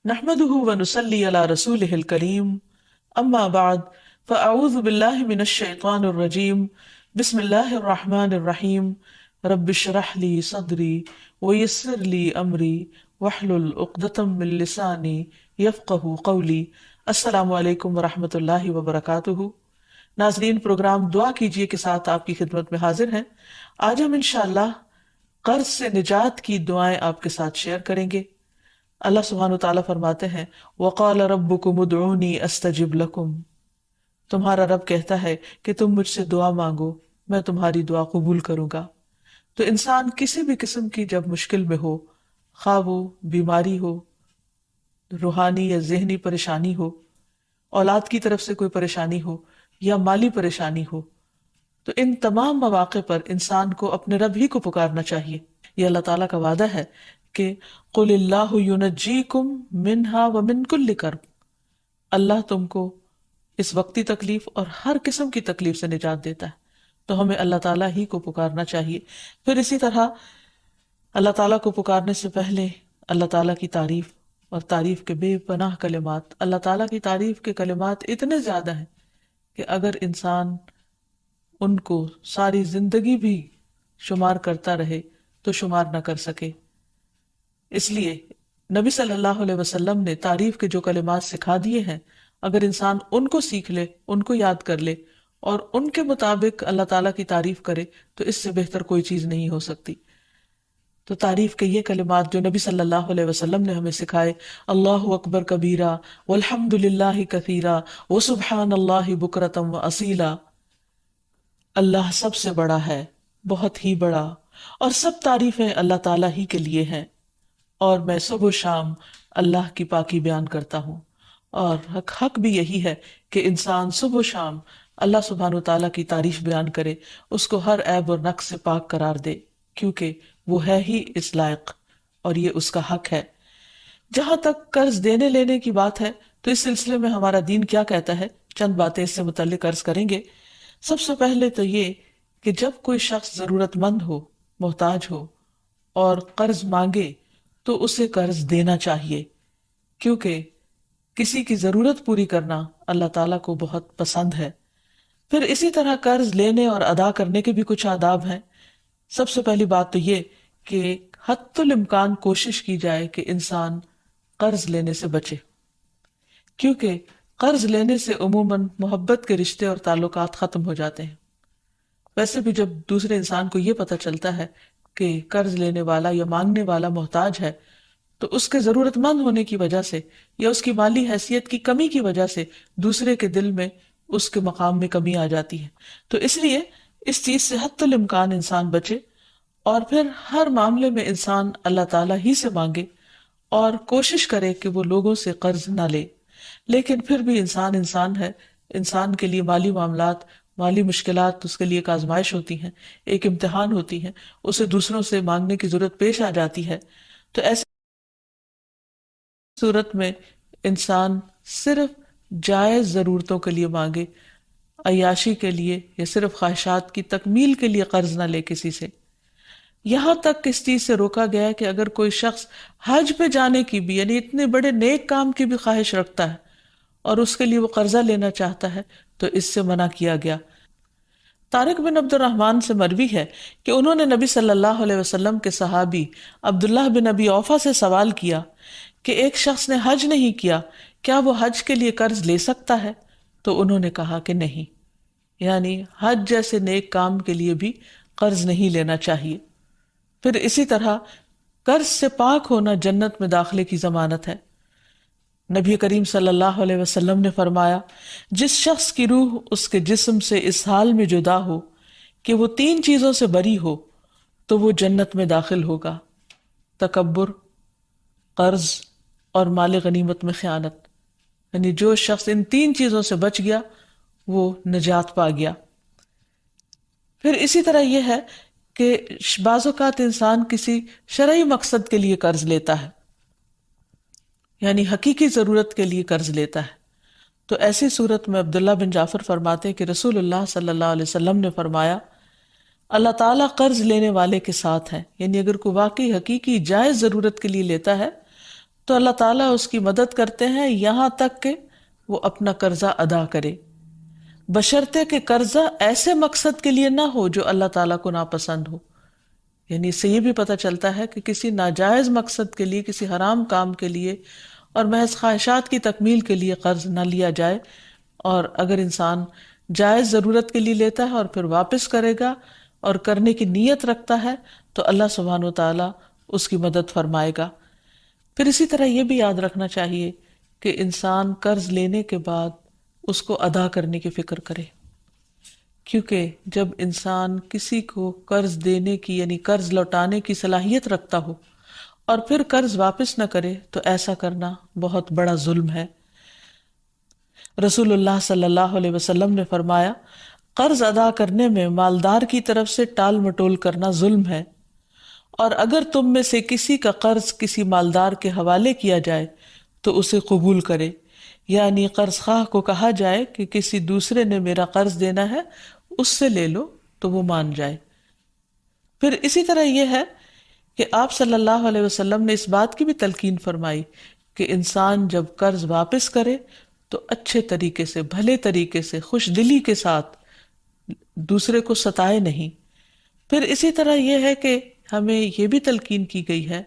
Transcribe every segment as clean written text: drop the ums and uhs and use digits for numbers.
نحمده ونصلي على رسوله الكريم اما بعد فاعوذ بالله من الشيطان الرجيم بسم الله الرحمن الرحيم رب اشرح لي صدري ويسر لي امري واحلل عقدة من لساني يفقهوا قولي۔ السلام علیکم ورحمۃ اللہ وبرکاتہ۔ ناظرین، پروگرام دعا کیجئے کے ساتھ آپ کی خدمت میں حاضر ہیں۔ آج ہم انشاءاللہ قرض سے نجات کی دعائیں آپ کے ساتھ شیئر کریں گے۔ اللہ سبحانہ وتعالیٰ فرماتے ہیں وَقَالَ رَبُّكُمُ ادْعُونِي أَسْتَجِبْ لَكُمْ، تمہارا رب کہتا ہے کہ تم مجھ سے دعا مانگو، میں تمہاری دعا قبول کروں گا۔ تو انسان کسی بھی قسم کی جب مشکل میں ہو، خواہ وہ بیماری ہو، روحانی یا ذہنی پریشانی ہو، اولاد کی طرف سے کوئی پریشانی ہو یا مالی پریشانی ہو، تو ان تمام مواقع پر انسان کو اپنے رب ہی کو پکارنا چاہیے۔ یہ اللہ تعالیٰ کا وعدہ ہے کہ قُلِ اللَّهُ يُنَجِّيكُم مِّنْهَا وَمِن كُلِّ كَرْبٍ، اللہ تم کو اس وقتی تکلیف اور ہر قسم کی تکلیف سے نجات دیتا ہے، تو ہمیں اللہ تعالیٰ ہی کو پکارنا چاہیے۔ پھر اسی طرح اللہ تعالیٰ کو پکارنے سے پہلے اللہ تعالیٰ کی تعریف اور تعریف کے بے پناہ کلمات، اللہ تعالیٰ کی تعریف کے کلمات اتنے زیادہ ہیں کہ اگر انسان ان کو ساری زندگی بھی شمار کرتا رہے تو شمار نہ کر سکے۔ اس لیے نبی صلی اللہ علیہ وسلم نے تعریف کے جو کلمات سکھا دیے ہیں، اگر انسان ان کو سیکھ لے، ان کو یاد کر لے اور ان کے مطابق اللہ تعالیٰ کی تعریف کرے تو اس سے بہتر کوئی چیز نہیں ہو سکتی۔ تو تعریف کے یہ کلمات جو نبی صلی اللہ علیہ وسلم نے ہمیں سکھائے، اللہ اکبر کبیرہ والحمد للہ کثیرہ وسبحان اللہ بکرۃ واصیلا، اللہ سب سے بڑا ہے، بہت ہی بڑا، اور سب تعریفیں اللہ تعالیٰ ہی کے لیے ہیں، اور میں صبح و شام اللہ کی پاکی بیان کرتا ہوں۔ اور حق بھی یہی ہے کہ انسان صبح و شام اللہ سبحانہ وتعالیٰ کی تعریف بیان کرے، اس کو ہر عیب اور نقص سے پاک قرار دے، کیونکہ وہ ہے ہی اس لائق اور یہ اس کا حق ہے۔ جہاں تک قرض دینے لینے کی بات ہے تو اس سلسلے میں ہمارا دین کیا کہتا ہے، چند باتیں اس سے متعلق عرض کریں گے۔ سب سے پہلے تو یہ کہ جب کوئی شخص ضرورت مند ہو، محتاج ہو اور قرض مانگے تو اسے قرض دینا چاہیے، کیونکہ کسی کی ضرورت پوری کرنا اللہ تعالیٰ کو بہت پسند ہے۔ پھر اسی طرح قرض لینے اور ادا کرنے کے بھی کچھ آداب ہیں۔ سب سے پہلی بات تو یہ کہ حتی الامکان کوشش کی جائے کہ انسان قرض لینے سے بچے، کیونکہ قرض لینے سے عموماً محبت کے رشتے اور تعلقات ختم ہو جاتے ہیں۔ ویسے بھی جب دوسرے انسان کو یہ پتہ چلتا ہے کہ قرض لینے والا یا مانگنے والا محتاج ہے تو اس کے ضرورت مند ہونے کی وجہ سے یا اس کی مالی حیثیت کی کمی کی وجہ سے دوسرے کے دل میں اس کے مقام میں کمی آ جاتی ہے۔ تو اس لیے اس چیز سے حتی الامکان انسان بچے، اور پھر ہر معاملے میں انسان اللہ تعالیٰ ہی سے مانگے اور کوشش کرے کہ وہ لوگوں سے قرض نہ لے۔ لیکن پھر بھی انسان ہے، انسان کے لیے مالی معاملات، مالی مشکلات اس کے لیے ایک آزمائش ہوتی ہیں، ایک امتحان ہوتی ہیں، اسے دوسروں سے مانگنے کی ضرورت پیش آ جاتی ہے۔ تو ایسے صورت میں انسان صرف جائز ضرورتوں کے لیے مانگے، عیاشی کے لیے یا صرف خواہشات کی تکمیل کے لیے قرض نہ لے کسی سے۔ یہاں تک اس چیز سے روکا گیا ہے کہ اگر کوئی شخص حج پہ جانے کی بھی، یعنی اتنے بڑے نیک کام کی بھی خواہش رکھتا ہے اور اس کے لیے وہ قرضہ لینا چاہتا ہے تو اس سے منع کیا گیا۔ طارق بن عبد الرحمن سے مروی ہے کہ انہوں نے نبی صلی اللہ علیہ وسلم کے صحابی عبداللہ بن ابی اوفا سے سوال کیا کہ ایک شخص نے حج نہیں کیا، کیا وہ حج کے لیے قرض لے سکتا ہے؟ تو انہوں نے کہا کہ نہیں، یعنی حج جیسے نیک کام کے لیے بھی قرض نہیں لینا چاہیے۔ پھر اسی طرح قرض سے پاک ہونا جنت میں داخلے کی ضمانت ہے۔ نبی کریم صلی اللہ علیہ وسلم نے فرمایا، جس شخص کی روح اس کے جسم سے اس حال میں جدا ہو کہ وہ 3 چیزوں سے بری ہو تو وہ جنت میں داخل ہوگا: تکبر، قرض اور مال غنیمت میں خیانت۔ یعنی جو شخص ان 3 چیزوں سے بچ گیا وہ نجات پا گیا۔ پھر اسی طرح یہ ہے کہ بعض اوقات انسان کسی شرعی مقصد کے لیے قرض لیتا ہے، یعنی حقیقی ضرورت کے لیے قرض لیتا ہے۔ تو ایسی صورت میں عبداللہ بن جعفر فرماتے ہیں کہ رسول اللہ صلی اللہ علیہ وسلم نے فرمایا، اللہ تعالیٰ قرض لینے والے کے ساتھ ہے، یعنی اگر کوئی واقعی حقیقی جائز ضرورت کے لیے لیتا ہے تو اللہ تعالیٰ اس کی مدد کرتے ہیں یہاں تک کہ وہ اپنا قرضہ ادا کرے، بشرطے کہ قرضہ ایسے مقصد کے لیے نہ ہو جو اللہ تعالیٰ کو ناپسند ہو۔ یعنی اس سے یہ بھی پتہ چلتا ہے کہ کسی ناجائز مقصد کے لیے، کسی حرام کام کے لیے اور محض خواہشات کی تکمیل کے لیے قرض نہ لیا جائے، اور اگر انسان جائز ضرورت کے لیے لیتا ہے اور پھر واپس کرے گا اور کرنے کی نیت رکھتا ہے تو اللہ سبحانہ و تعالیٰ اس کی مدد فرمائے گا۔ پھر اسی طرح یہ بھی یاد رکھنا چاہیے کہ انسان قرض لینے کے بعد اس کو ادا کرنے کی فکر کرے، کیونکہ جب انسان کسی کو قرض دینے کی یعنی قرض لوٹانے کی صلاحیت رکھتا ہو اور پھر قرض واپس نہ کرے تو ایسا کرنا بہت بڑا ظلم ہے۔ رسول اللہ صلی اللہ علیہ وسلم نے فرمایا، قرض ادا کرنے میں مالدار کی طرف سے ٹال مٹول کرنا ظلم ہے، اور اگر تم میں سے کسی کا قرض کسی مالدار کے حوالے کیا جائے تو اسے قبول کرے، یعنی قرض خواہ کو کہا جائے کہ کسی دوسرے نے میرا قرض دینا ہے، اس سے لے لو، تو وہ مان جائے۔ پھر اسی طرح یہ ہے کہ آپ صلی اللہ علیہ وسلم نے اس بات کی بھی تلقین فرمائی کہ انسان جب قرض واپس کرے تو اچھے طریقے سے، بھلے طریقے سے، خوش دلی کے ساتھ دوسرے کو ستائے نہیں۔ پھر اسی طرح یہ ہے کہ ہمیں یہ بھی تلقین کی گئی ہے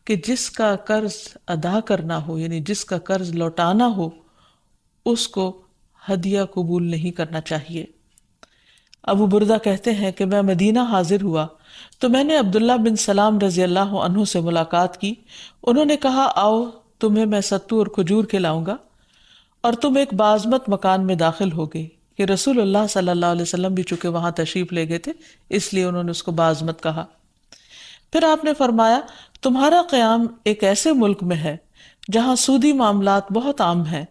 کہ جس کا قرض ادا کرنا ہو یعنی جس کا قرض لوٹانا ہو اس کو ہدیہ قبول نہیں کرنا چاہیے۔ ابو بردہ کہتے ہیں کہ میں مدینہ حاضر ہوا تو میں نے عبداللہ بن سلام رضی اللہ عنہ سے ملاقات کی۔ انہوں نے کہا، آؤ تمہیں میں ستو اور کھجور کھلاؤں گا اور تم ایک بازمت مکان میں داخل ہو گئے، کہ رسول اللہ صلی اللہ علیہ وسلم بھی چونکہ وہاں تشریف لے گئے تھے اس لیے انہوں نے اس کو بازمت کہا۔ پھر آپ نے فرمایا، تمہارا قیام ایک ایسے ملک میں ہے جہاں سودی معاملات بہت عام ہیں،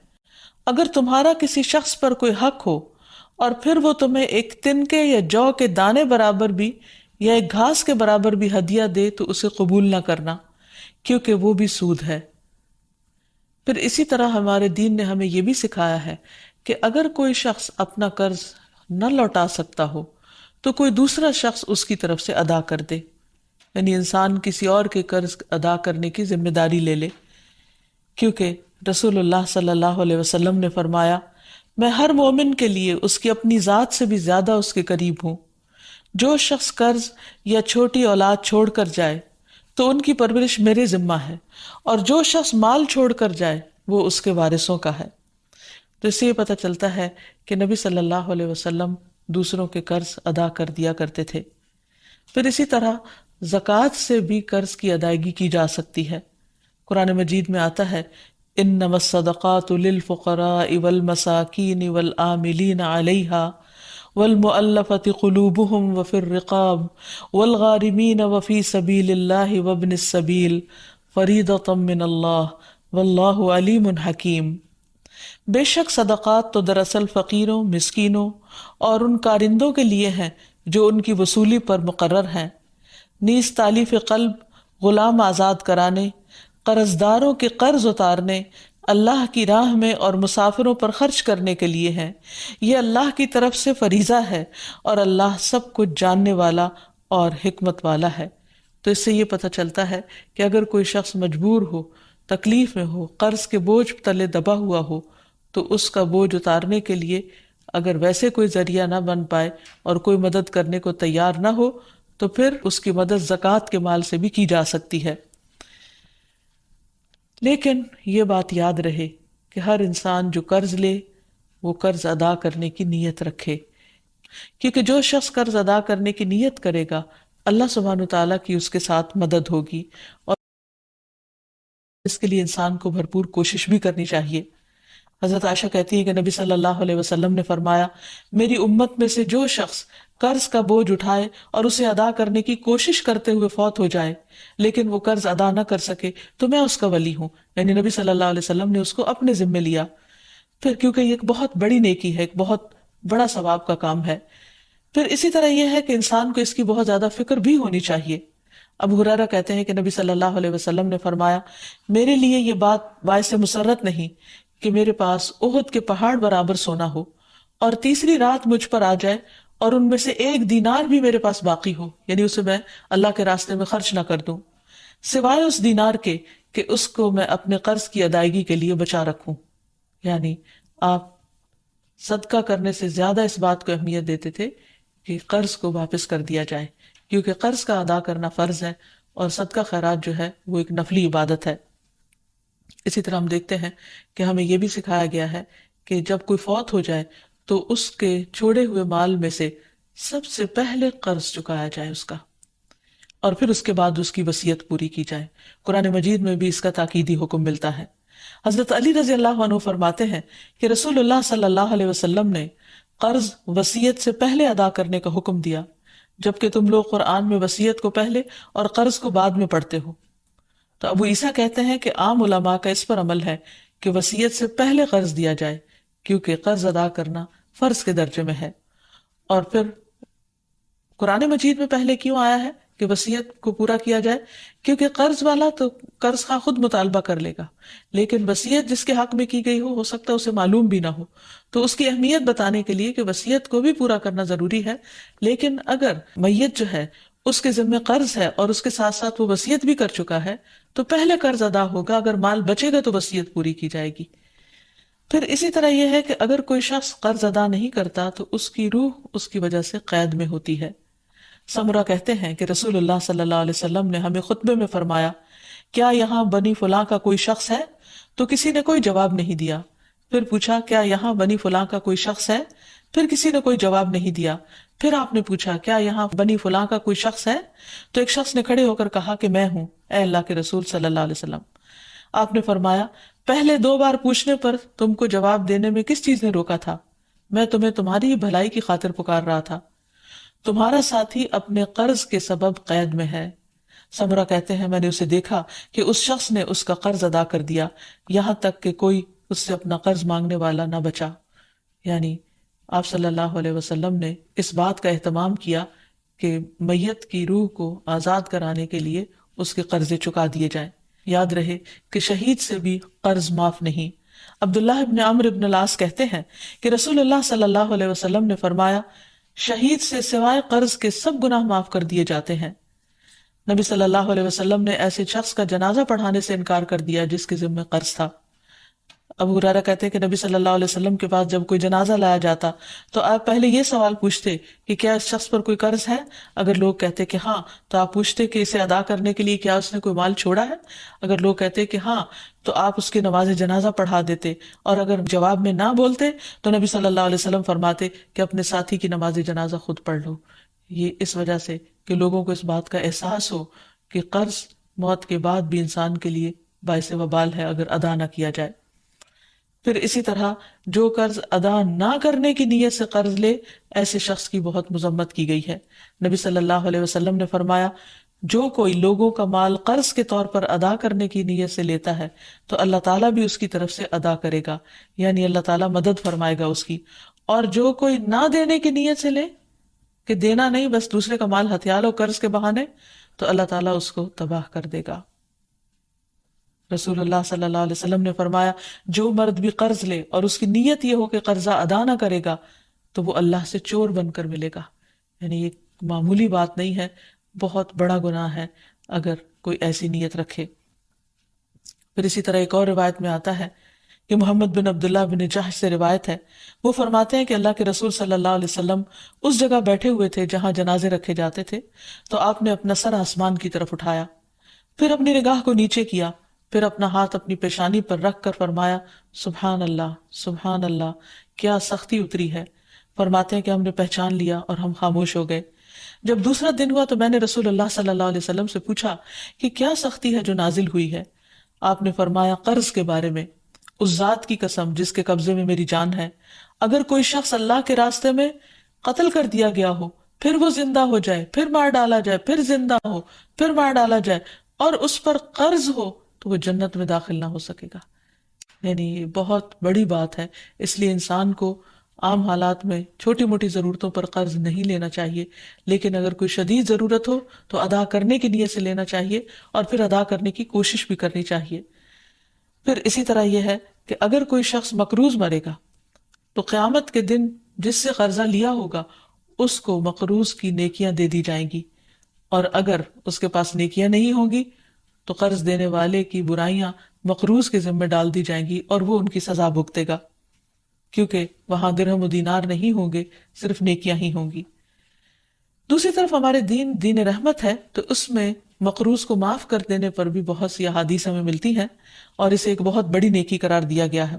اگر تمہارا کسی شخص پر کوئی حق ہو اور پھر وہ تمہیں ایک تنکے یا جو کے دانے برابر بھی یا ایک گھاس کے برابر بھی ہدیہ دے تو اسے قبول نہ کرنا، کیونکہ وہ بھی سود ہے۔ پھر اسی طرح ہمارے دین نے ہمیں یہ بھی سکھایا ہے کہ اگر کوئی شخص اپنا قرض نہ لوٹا سکتا ہو تو کوئی دوسرا شخص اس کی طرف سے ادا کر دے، یعنی انسان کسی اور کے قرض ادا کرنے کی ذمہ داری لے لے، کیونکہ رسول اللہ صلی اللہ علیہ وسلم نے فرمایا، میں ہر مومن کے لیے اس کی اپنی ذات سے بھی زیادہ اس کے قریب ہوں۔ جو شخص قرض یا چھوٹی اولاد چھوڑ کر جائے تو ان کی پرورش میرے ذمہ ہے، اور جو شخص مال چھوڑ کر جائے وہ اس کے وارثوں کا ہے۔ تو اس سے یہ پتہ چلتا ہے کہ نبی صلی اللہ علیہ وسلم دوسروں کے قرض ادا کر دیا کرتے تھے۔ پھر اسی طرح زکوٰۃ سے بھی قرض کی ادائیگی کی جا سکتی ہے۔ قرآن مجید میں آتا ہے، انما الصدقات للفقراء والمساکین والعاملین علیہا والمؤلفة قلوبهم وفي الرقاب والغارمین وفی سبیل اللہ وابن السبیل فریضۃ من اللہ واللہ علیم حکیم۔ بے شک صدقات تو دراصل فقیروں، مسکینوں اور ان کارندوں کے لیے ہیں جو ان کی وصولی پر مقرر ہیں، نیز تالیف قلب، غلام آزاد کرانے، قرض داروں کے قرض اتارنے، اللہ کی راہ میں اور مسافروں پر خرچ کرنے کے لیے ہیں۔ یہ اللہ کی طرف سے فریضہ ہے اور اللہ سب کچھ جاننے والا اور حکمت والا ہے۔ تو اس سے یہ پتہ چلتا ہے کہ اگر کوئی شخص مجبور ہو، تکلیف میں ہو، قرض کے بوجھ تلے دبا ہوا ہو تو اس کا بوجھ اتارنے کے لیے اگر ویسے کوئی ذریعہ نہ بن پائے اور کوئی مدد کرنے کو تیار نہ ہو تو پھر اس کی مدد زکوٰۃ کے مال سے بھی کی جا سکتی ہے۔ لیکن یہ بات یاد رہے کہ ہر انسان جو قرض لے وہ قرض ادا کرنے کی نیت رکھے، کیونکہ جو شخص قرض ادا کرنے کی نیت کرے گا اللہ سبحانہ تعالیٰ کی اس کے ساتھ مدد ہوگی، اور اس کے لیے انسان کو بھرپور کوشش بھی کرنی چاہیے۔ حضرت عائشہ کہتی ہے کہ نبی صلی اللہ علیہ وسلم نے فرمایا، میری امت میں سے جو شخص قرض کا بوجھ اٹھائے اور اسے ادا کرنے کی کوشش کرتے ہوئے فوت ہو جائے لیکن وہ قرض ادا نہ کر سکے تو میں اس کا ولی ہوں، یعنی نبی صلی اللہ علیہ وسلم نے اس کو اپنے ذمے لیا، پھر کیونکہ یہ ایک بہت بڑی نیکی ہے، ایک بہت بڑا ثواب کا کام ہے۔ پھر اسی طرح یہ ہے کہ انسان کو اس کی بہت زیادہ فکر بھی ہونی چاہیے۔ ابو ہریرہ کہتے ہیں کہ نبی صلی اللہ علیہ وسلم نے فرمایا، میرے لیے یہ بات باعث مسرت نہیں کہ میرے پاس احد کے پہاڑ برابر سونا ہو اور تیسری رات مجھ پر آ جائے اور ان میں سے 1 دینار بھی میرے پاس باقی ہو، یعنی اسے میں اللہ کے راستے میں خرچ نہ کر دوں، سوائے اس دینار کے کہ اس کو میں اپنے قرض کی ادائیگی کے لیے بچا رکھوں. یعنی آپ صدقہ کرنے سے زیادہ اس بات کو اہمیت دیتے تھے کہ قرض کو واپس کر دیا جائے، کیونکہ قرض کا ادا کرنا فرض ہے اور صدقہ خیرات جو ہے وہ ایک نفلی عبادت ہے. اسی طرح ہم دیکھتے ہیں کہ ہمیں یہ بھی سکھایا گیا ہے کہ جب کوئی فوت ہو جائے تو اس کے چھوڑے ہوئے مال میں سے سب سے پہلے قرض چکایا جائے اس کا، اور پھر اس کے بعد اس کی وصیت پوری کی جائے. قرآن مجید میں بھی اس کا تاکیدی حکم ملتا ہے. حضرت علی رضی اللہ عنہ فرماتے ہیں کہ رسول اللہ صلی اللہ علیہ وسلم نے قرض وصیت سے پہلے ادا کرنے کا حکم دیا، جبکہ تم لوگ قرآن میں وصیت کو پہلے اور قرض کو بعد میں پڑھتے ہو. تو ابو عیسیٰ کہتے ہیں کہ عام علماء کا اس پر عمل ہے کہ وصیت سے پہلے قرض دیا جائے، کیونکہ قرض ادا کرنا فرض کے درجے میں ہے. اور پھر قرآن مجید میں پہلے کیوں آیا ہے کہ وصیت کو پورا کیا جائے؟ کیونکہ قرض والا تو قرض خواہ خود مطالبہ کر لے گا، لیکن وصیت جس کے حق میں کی گئی ہو سکتا ہے اسے معلوم بھی نہ ہو، تو اس کی اہمیت بتانے کے لیے کہ وصیت کو بھی پورا کرنا ضروری ہے. لیکن اگر میت جو ہے اس کے ذمہ قرض ہے اور اس کے ساتھ ساتھ وہ وصیت بھی کر چکا ہے تو پہلے قرض ادا ہوگا، اگر مال بچے گا تو وصیت پوری کی جائے گی. پھر اسی طرح یہ ہے کہ اگر کوئی شخص قرض ادا نہیں کرتا تو اس کی روح اس کی وجہ سے قید میں ہوتی ہے. سمرہ کہتے ہیں کہ رسول اللہ صلی اللہ علیہ وسلم نے ہمیں خطبے میں فرمایا، کیا یہاں بنی فلاں کا کوئی شخص ہے؟ تو کسی نے کوئی جواب نہیں دیا. پھر پوچھا، کیا یہاں بنی فلاں کا کوئی شخص ہے؟ پھر کسی نے کوئی جواب نہیں دیا. پھر آپ نے پوچھا، کیا یہاں بنی فلاں کا کوئی شخص ہے؟ تو ایک شخص نے کھڑے ہو کر کہا کہ میں ہوں، اے اللہ کے رسول صلی اللہ علیہ وسلم. آپ نے فرمایا، پہلے 2 بار پوچھنے پر تم کو جواب دینے میں کس چیز نے روکا تھا؟ میں تمہیں تمہاری بھلائی کی خاطر پکار رہا تھا. تمہارا ساتھی اپنے قرض کے سبب قید میں ہے. سمرہ کہتے ہیں میں نے اسے دیکھا کہ اس شخص نے اس کا قرض ادا کر دیا، یہاں تک کہ کوئی اس سے اپنا قرض مانگنے والا نہ بچا. یعنی آپ صلی اللہ علیہ وسلم نے اس بات کا اہتمام کیا کہ میت کی روح کو آزاد کرانے کے لیے اس کے قرضے چکا دیے جائیں. یاد رہے کہ شہید سے بھی قرض معاف نہیں. عبداللہ ابن عمرو ابن العاص کہتے ہیں کہ رسول اللہ صلی اللہ علیہ وسلم نے فرمایا، شہید سے سوائے قرض کے سب گناہ معاف کر دیے جاتے ہیں. نبی صلی اللہ علیہ وسلم نے ایسے شخص کا جنازہ پڑھانے سے انکار کر دیا جس کے ذمہ قرض تھا. ابو ہریرہ کہتے ہیں کہ نبی صلی اللہ علیہ وسلم کے پاس جب کوئی جنازہ لایا جاتا تو آپ پہلے یہ سوال پوچھتے کہ کیا اس شخص پر کوئی قرض ہے؟ اگر لوگ کہتے کہ ہاں تو آپ پوچھتے کہ اسے ادا کرنے کے لیے کیا اس نے کوئی مال چھوڑا ہے؟ اگر لوگ کہتے کہ ہاں تو آپ اس کی نماز جنازہ پڑھا دیتے، اور اگر جواب میں نہ بولتے تو نبی صلی اللہ علیہ وسلم فرماتے کہ اپنے ساتھی کی نماز جنازہ خود پڑھ لو. یہ اس وجہ سے کہ لوگوں کو اس بات کا احساس ہو کہ قرض موت کے بعد بھی انسان کے لیے باعث وبال ہے اگر ادا نہ کیا جائے. پھر اسی طرح جو قرض ادا نہ کرنے کی نیت سے قرض لے، ایسے شخص کی بہت مذمت کی گئی ہے. نبی صلی اللہ علیہ وسلم نے فرمایا، جو کوئی لوگوں کا مال قرض کے طور پر ادا کرنے کی نیت سے لیتا ہے تو اللہ تعالیٰ بھی اس کی طرف سے ادا کرے گا، یعنی اللہ تعالیٰ مدد فرمائے گا اس کی. اور جو کوئی نہ دینے کی نیت سے لے کہ دینا نہیں، بس دوسرے کا مال ہتھیار لو قرض کے بہانے، تو اللہ تعالیٰ اس کو تباہ کر دے گا. رسول اللہ صلی اللہ علیہ وسلم نے فرمایا، جو مرد بھی قرض لے اور اس کی نیت یہ ہو کہ قرضہ ادا نہ کرے گا تو وہ اللہ سے چور بن کر ملے گا. یعنی یہ معمولی بات نہیں ہے، بہت بڑا گناہ ہے اگر کوئی ایسی نیت رکھے. پھر اسی طرح ایک اور روایت میں آتا ہے کہ محمد بن عبداللہ بن جحش سے روایت ہے، وہ فرماتے ہیں کہ اللہ کے رسول صلی اللہ علیہ وسلم اس جگہ بیٹھے ہوئے تھے جہاں جنازے رکھے جاتے تھے، تو آپ نے اپنا سر آسمان کی طرف اٹھایا، پھر اپنی نگاہ کو نیچے کیا، پھر اپنا ہاتھ اپنی پیشانی پر رکھ کر فرمایا، سبحان اللہ سبحان اللہ، کیا سختی اتری ہے. فرماتے ہیں کہ ہم نے پہچان لیا اور ہم خاموش ہو گئے. جب دوسرا دن ہوا تو میں نے رسول اللہ صلی اللہ علیہ وسلم سے پوچھا کہ کیا سختی ہے جو نازل ہوئی ہے؟ آپ نے فرمایا، قرض کے بارے میں. اس ذات کی قسم جس کے قبضے میں میری جان ہے، اگر کوئی شخص اللہ کے راستے میں قتل کر دیا گیا ہو، پھر وہ زندہ ہو جائے، پھر مار ڈالا جائے، پھر زندہ ہو، پھر مار ڈالا جائے، اور اس پر قرض ہو، تو وہ جنت میں داخل نہ ہو سکے گا. یعنی یہ بہت بڑی بات ہے. اس لیے انسان کو عام حالات میں چھوٹی موٹی ضرورتوں پر قرض نہیں لینا چاہیے، لیکن اگر کوئی شدید ضرورت ہو تو ادا کرنے کی نیت سے لینا چاہیے اور پھر ادا کرنے کی کوشش بھی کرنی چاہیے. پھر اسی طرح یہ ہے کہ اگر کوئی شخص مقروض مرے گا تو قیامت کے دن جس سے قرضہ لیا ہوگا اس کو مقروض کی نیکیاں دے دی جائیں گی، اور اگر اس کے پاس نیکیاں نہیں ہوں گی تو قرض دینے والے کی برائیاں مقروض کے ذمہ ڈال دی جائیں گی اور وہ ان کی سزا بھگتے گا، کیونکہ وہاں درہم و دینار نہیں ہوں گے، صرف نیکیاں ہی ہوں گی۔ دوسری طرف ہمارے دین دین رحمت ہے، تو اس میں مقروض کو معاف کر دینے پر بھی بہت سی احادیث ہمیں ملتی ہیں اور اسے ایک بہت بڑی نیکی قرار دیا گیا ہے۔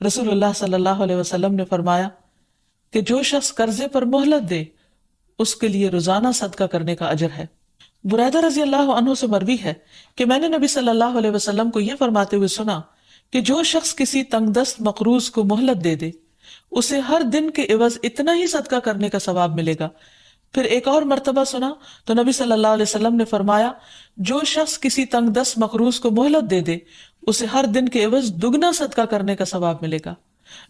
رسول اللہ صلی اللہ علیہ وسلم نے فرمایا کہ جو شخص قرضے پر مہلت دے اس کے لیے روزانہ صدقہ کرنے کا اجر ہے۔ بریدہ رضی اللہ عنہ سے مروی ہے کہ میں نے نبی صلی اللہ علیہ وسلم کو یہ فرماتے ہوئے سنا کہ جو شخص کسی تنگ دست مقروض کو مہلت دے دے اسے ہر دن کے عوض اتنا ہی صدقہ کرنے کا ثواب ملے گا۔ پھر ایک اور مرتبہ سنا تو نبی صلی اللہ علیہ وسلم نے فرمایا جو شخص کسی تنگ دست مقروض کو مہلت دے دے اسے ہر دن کے عوض دگنا صدقہ کرنے کا ثواب ملے گا۔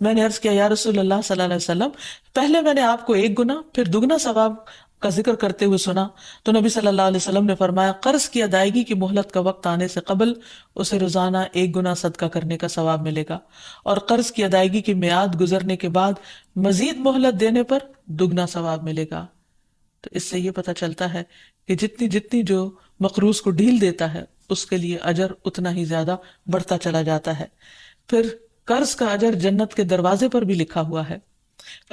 میں نے عرض کیا یا رسول اللہ صلی اللہ علیہ وسلم، پہلے میں نے آپ کو ایک گنا پھر دگنا ثواب کا ذکر کرتے ہوئے سنا تو نبی صلی اللہ علیہ وسلم نے فرمایا قرض کی ادائیگی کی مہلت کا وقت آنے سے قبل اسے روزانہ ایک گنا صدقہ کرنے کا ثواب ملے گا، اور قرض کی ادائیگی کی میعاد گزرنے کے بعد مزید مہلت دینے پر دگنا ثواب ملے گا۔ تو اس سے یہ پتہ چلتا ہے کہ جتنی جتنی جو مقروض کو ڈھیل دیتا ہے اس کے لیے اجر اتنا ہی زیادہ بڑھتا چلا جاتا ہے۔ پھر قرض کا اجر جنت کے دروازے پر بھی لکھا ہوا ہے۔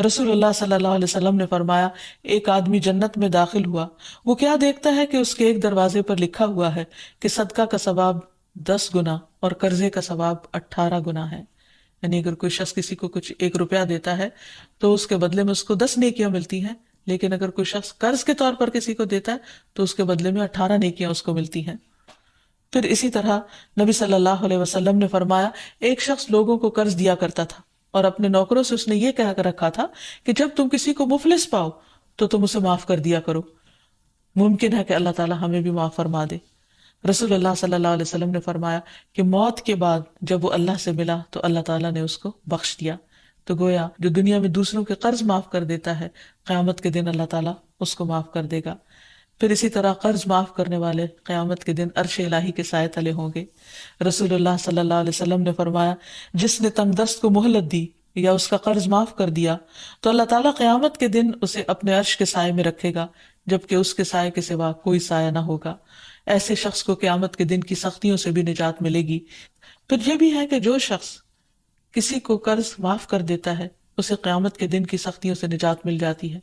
رسول اللہ صلی اللہ علیہ وسلم نے فرمایا ایک آدمی جنت میں داخل ہوا، وہ کیا دیکھتا ہے کہ اس کے ایک دروازے پر لکھا ہوا ہے کہ صدقہ کا ثواب 10 گنا اور قرضے کا ثواب 18 گنا ہے۔ یعنی اگر کوئی شخص کسی کو کچھ 1 روپیہ دیتا ہے تو اس کے بدلے میں اس کو 10 نیکیاں ملتی ہیں، لیکن اگر کوئی شخص قرض کے طور پر کسی کو دیتا ہے تو اس کے بدلے میں 18 نیکیاں اس کو ملتی ہیں۔ پھر اسی طرح نبی صلی اللہ علیہ وسلم نے فرمایا ایک شخص لوگوں کو قرض دیا کرتا تھا اور اپنے نوکروں سے اس نے یہ کہہ کر رکھا تھا کہ جب تم کسی کو مفلس پاؤ تو تم اسے معاف کر دیا کرو، ممکن ہے کہ اللہ تعالیٰ ہمیں بھی معاف فرما دے۔ رسول اللہ صلی اللہ علیہ وسلم نے فرمایا کہ موت کے بعد جب وہ اللہ سے ملا تو اللہ تعالیٰ نے اس کو بخش دیا۔ تو گویا جو دنیا میں دوسروں کے قرض معاف کر دیتا ہے قیامت کے دن اللہ تعالیٰ اس کو معاف کر دے گا۔ پھر اسی طرح قرض معاف کرنے والے قیامت کے دن عرش الہی کے سائے تلے ہوں گے۔ رسول اللہ صلی اللہ علیہ وسلم نے فرمایا جس نے تنگ دست کو مہلت دی یا اس کا قرض معاف کر دیا تو اللہ تعالیٰ قیامت کے دن اسے اپنے عرش کے سائے میں رکھے گا جبکہ اس کے سائے کے سوا کوئی سایہ نہ ہوگا۔ ایسے شخص کو قیامت کے دن کی سختیوں سے بھی نجات ملے گی۔ پھر یہ بھی ہے کہ جو شخص کسی کو قرض معاف کر دیتا ہے اسے قیامت کے دن کی سختیوں سے نجات مل جاتی ہے۔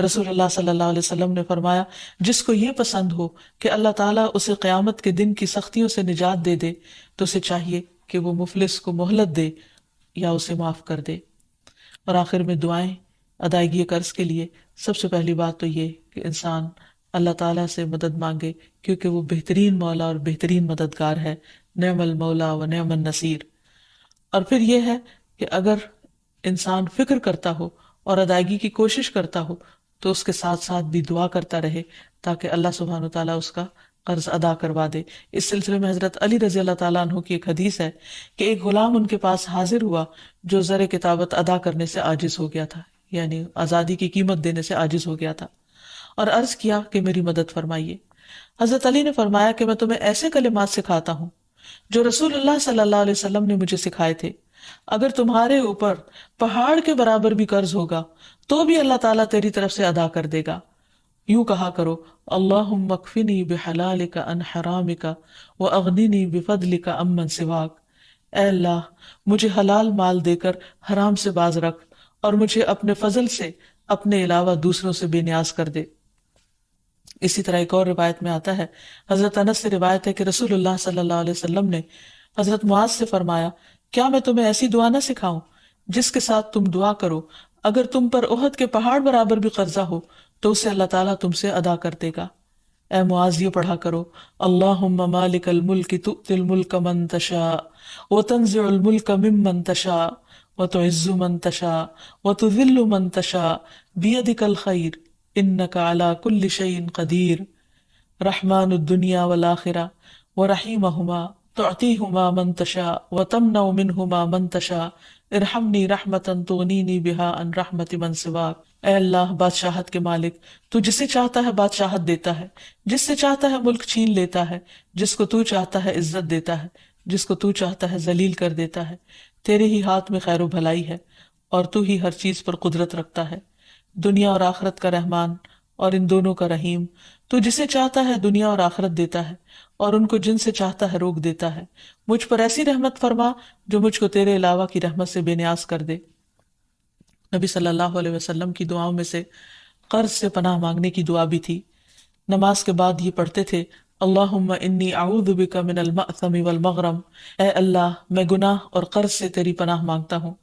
رسول اللہ صلی اللہ علیہ وسلم نے فرمایا جس کو یہ پسند ہو کہ اللہ تعالیٰ اسے قیامت کے دن کی سختیوں سے نجات دے دے تو اسے چاہیے کہ وہ مفلس کو مہلت دے یا اسے معاف کر دے۔ اور آخر میں دعائیں ادائیگی قرض کے لیے سب سے پہلی بات تو یہ کہ انسان اللہ تعالیٰ سے مدد مانگے کیونکہ وہ بہترین مولا اور بہترین مددگار ہے، نعم المولا و نعم النصیر۔ اور پھر یہ ہے کہ اگر انسان فکر کرتا ہو اور ادائیگی کی کوشش کرتا ہو تو اس کے ساتھ ساتھ بھی دعا کرتا رہے تاکہ اللہ سبحانہ وتعالیٰ اس کا قرض ادا کروا دے۔ اس سلسلے میں حضرت علی رضی اللہ تعالیٰ عنہ کی ایک حدیث ہے کہ ایک غلام ان کے پاس حاضر ہوا جو زر کتابت ادا کرنے سے عاجز ہو گیا تھا، یعنی آزادی کی قیمت دینے سے عاجز ہو گیا تھا، اور عرض کیا کہ میری مدد فرمائیے۔ حضرت علی نے فرمایا کہ میں تمہیں ایسے کلمات سکھاتا ہوں جو رسول اللہ صلی اللہ علیہ وسلم نے مجھے سکھائے تھے، اگر تمہارے اوپر پہاڑ کے برابر بھی قرض ہوگا تو بھی اللہ تعالیٰ تیری طرف سے ادا کر دے گا۔ یوں کہا کرو اللہم اکفنی بحلالک عن حرامک واغننی بفضلک عمن سواک، اے اللہ مجھے حلال مال دے کر حرام سے باز رکھ اور مجھے اپنے فضل سے اپنے علاوہ دوسروں سے بے نیاز کر دے۔ اسی طرح ایک اور روایت میں آتا ہے، حضرت انس سے روایت ہے کہ رسول اللہ صلی اللہ علیہ وسلم نے حضرت معاذ سے فرمایا کیا میں تمہیں ایسی دعا نہ سکھاؤں جس کے ساتھ تم دعا کرو اگر تم پر احد کے پہاڑ برابر بھی قرضہ ہو تو اسے اللہ تعالیٰ تم سے ادا کر دے گا۔ اے معاذ یہ پڑھا کرو اللہم مالک الملک تؤتی الملک من تشاء وتنزع الملک ممن تشاء وتعز من تشاء وتذل من تشاء بیدک الخیر انک علی کل شیء قدیر، رحمن الدنیا والآخرہ ورحیمہما تعطیہما من تشاء وتمنع منہما من تشاء ارحمنی رحمتا تغنینی بہا عن رحمت من سواک۔ اے اللہ بادشاہت کے مالک، تو جسے چاہتا ہے بادشاہت دیتا ہے، جس سے چاہتا ہے ملک چھین لیتا ہے، جس کو تو چاہتا ہے عزت دیتا ہے، جس کو تو چاہتا ہے ذلیل کر دیتا ہے۔ تیرے ہی ہاتھ میں خیر و بھلائی ہے اور تو ہی ہر چیز پر قدرت رکھتا ہے۔ دنیا اور آخرت کا رحمان اور ان دونوں کا رحیم، تو جسے چاہتا ہے دنیا اور آخرت دیتا ہے، اور ان کو جن سے چاہتا ہے روک دیتا ہے۔ مجھ پر ایسی رحمت فرما جو مجھ کو تیرے علاوہ کی رحمت سے بے نیاز کر دے۔ نبی صلی اللہ علیہ وسلم کی دعاؤں میں سے قرض سے پناہ مانگنے کی دعا بھی تھی۔ نماز کے بعد یہ پڑھتے تھے، اللہم انی اعوذ بک من المأثم والمغرم، اے اللہ میں گناہ اور قرض سے تیری پناہ مانگتا ہوں۔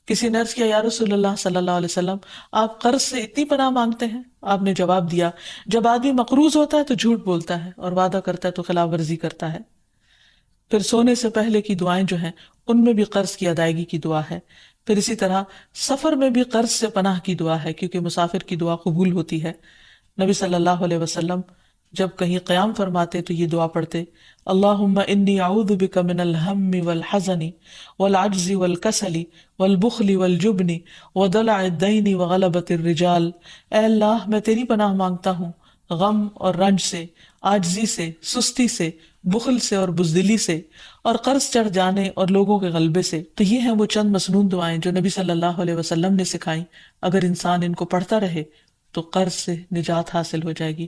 کسی نے عرض کیا، یا رسول اللہ صلی اللہ علیہ وسلم آپ قرض سے اتنی پناہ مانگتے ہیں؟ آپ نے جواب دیا، جب آدمی مقروض ہوتا ہے تو جھوٹ بولتا ہے، اور وعدہ کرتا ہے تو خلاف ورزی کرتا ہے۔ پھر سونے سے پہلے کی دعائیں جو ہیں ان میں بھی قرض کی ادائیگی کی دعا ہے۔ پھر اسی طرح سفر میں بھی قرض سے پناہ کی دعا ہے، کیونکہ مسافر کی دعا قبول ہوتی ہے۔ نبی صلی اللہ علیہ وسلم جب کہیں قیام فرماتے تو یہ دعا پڑھتے، اللہم انی اعوذ بک من الہم والحزن والعجز والکسل والبخل والجبن ودلع الدین وغلبۃ الرجال، اے اللہ میں تیری پناہ مانگتا ہوں غم اور رنج سے، عاجزی سے، سستی سے، بخل سے اور بزدلی سے، اور قرض چڑھ جانے اور لوگوں کے غلبے سے۔ تو یہ ہیں وہ چند مسنون دعائیں جو نبی صلی اللہ علیہ وسلم نے سکھائیں۔ اگر انسان ان کو پڑھتا رہے تو قرض سے نجات حاصل ہو جائے گی۔